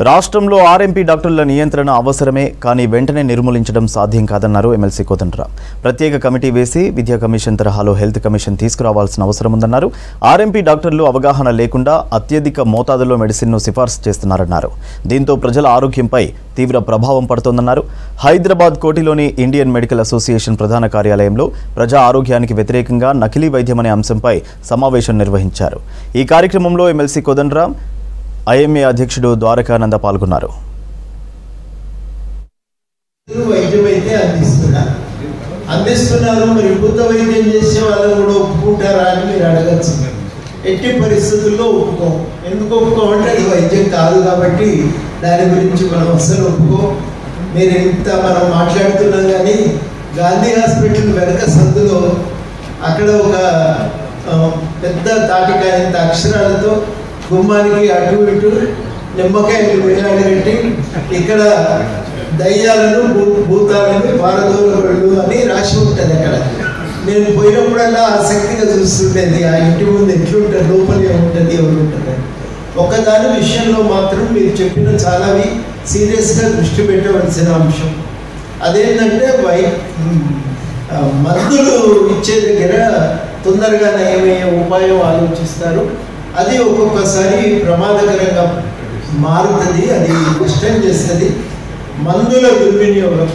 రాష్ట్రంలో ఆర్ఎంపీ డాక్టర్ల నియంత్రణ అవసరమే కానీ వెంటనే నిర్మూలించడం సాధ్యం కాదన్నారు ఎమ్మెల్సీ కోదండరాం. ప్రత్యేక కమిటీ వేసి విద్యా కమిషన్ తరహాలో హెల్త్ కమిషన్ తీసుకురావాల్సిన అవసరం ఉందన్నారు. ఆర్ఎంపీ డాక్టర్లు అవగాహన లేకుండా అత్యధిక మోతాదులో మెడిసిన్ను సిఫార్సు చేస్తున్నారన్నారు. దీంతో ప్రజల ఆరోగ్యంపై తీవ్ర ప్రభావం పడుతోందన్నారు. హైదరాబాద్ కోటిలోని ఇండియన్ మెడికల్ అసోసియేషన్ ప్రధాన కార్యాలయంలో ప్రజా ఆరోగ్యానికి వ్యతిరేకంగా నకిలీ వైద్యం అనే అంశంపై సమావేశం నిర్వహించారు. ఈ కార్యక్రమంలో ఎమ్మెల్సీ కోదండరాం, ఐఎంఏ అధ్యక్షుడు ద్వారకానంద పాల్గొన్నారు. అందిస్తున్నారు మరి భూత వైద్యం చేసే వాళ్ళని కూడా ఒప్పుకుంటారా అని మీరు అడగచ్చు. ఎట్టి పరిస్థితుల్లో ఒప్పుకోం. ఎందుకు ఒప్పుకోమంటే అది వైద్యం కాదు కాబట్టి దాని గురించి మనం అస్సలు ఒప్పుకోం. మీరు ఇంత మనం మాట్లాడుతున్నాం కానీ గాంధీ హాస్పిటల్ వెనక సందులో అక్కడ ఒక పెద్ద తాటికాయంత అక్షరాలతో గుమ్మానికి అటు ఇటు నిమ్మకాయలు వేలాడగట్టి ఇక్కడ దయ్యాలను భూతాలను పారదోలగళ్ళు అని రాసి ఉంటుంది. అక్కడ నేను పోయినప్పుడల్లా ఆసక్తిగా చూస్తుండేది ఆ ఇంటి ముందు ఎట్లుంటుంది, లోపల ఏముంటుంది, ఎవరు ఉంటుంది. ఒకదాని విషయంలో మాత్రం మీరు చెప్పిన చాలావి సీరియస్గా దృష్టి పెట్టవలసిన అంశం. అదేంటంటే మందులు ఇచ్చే దగ్గర తొందరగా నయమయ్యే ఉపాయం ఆలోచిస్తారు. అది ఒక్కొక్కసారి ప్రమాదకరంగా మారుతుంది, అది కష్టం చేస్తుంది. మందుల దుర్వినియోగం,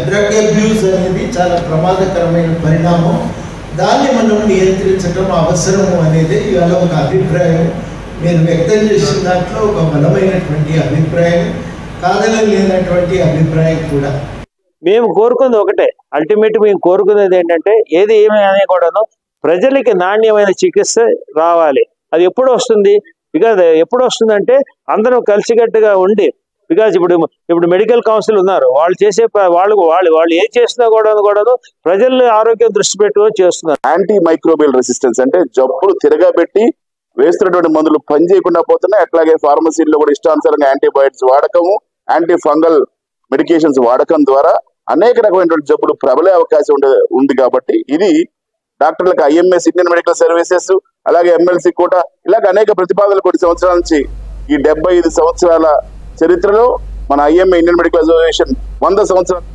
డ్రగ్ అబ్యూస్ అనేది చాలా ప్రమాదకరమైన పరిణామం. దాన్ని మనం నియంత్రించడం అవసరము అనేది ఇవాళ ఒక అభిప్రాయం. మీరు వ్యక్తం చేసిన దాంట్లో ఒక బలమైనటువంటి అభిప్రాయం, కాదనలేనటువంటి అభిప్రాయం కూడా. మేము కోరుకుంది ఒకటే, అల్టిమేట్ మేము కోరుకునేది ఏంటంటే ఏది ఏమి అనే కూడాను ప్రజలకి నాణ్యమైన చికిత్స రావాలి. అది ఎప్పుడు వస్తుంది? బికాజ్ ఎప్పుడు వస్తుందంటే అందరం కలిసికట్టుగా ఉండి, బికాజ్ ఇప్పుడు మెడికల్ కౌన్సిల్ ఉన్నారు, వాళ్ళు చేసే వాళ్ళు ఏం చేసినా కూడాను ప్రజల ఆరోగ్యం దృష్టి పెట్టుకొని చేస్తున్నారు. యాంటీ మైక్రోబియల్ రెసిస్టెన్స్ అంటే జబ్బులు తిరగబెట్టి వేస్తున్నటువంటి మందులు పనిచేయకుండా పోతున్నాయి. అట్లాగే ఫార్మసీల్లో కూడా ఇష్టానుసారంగా యాంటీబయాటిక్స్ వాడకము, యాంటీ ఫంగల్ మెడికేషన్స్ వాడకం ద్వారా అనేక రకమైనటువంటి జబ్బులు ప్రబలే అవకాశం ఉంది. కాబట్టి ఇది డాక్టర్లకు ఐఎంఎస్ ఇండియన్ మెడికల్ సర్వీసెస్, అలాగే ఎమ్మెల్సీ కోట, ఇలాగ అనేక ప్రతిపాదనలు కొన్ని సంవత్సరాల నుంచి ఈ 75 సంవత్సరాల చరిత్రలో మన ఐఎంఏ ఇండియన్ మెడికల్ అసోసియేషన్ 100 సంవత్సరాలు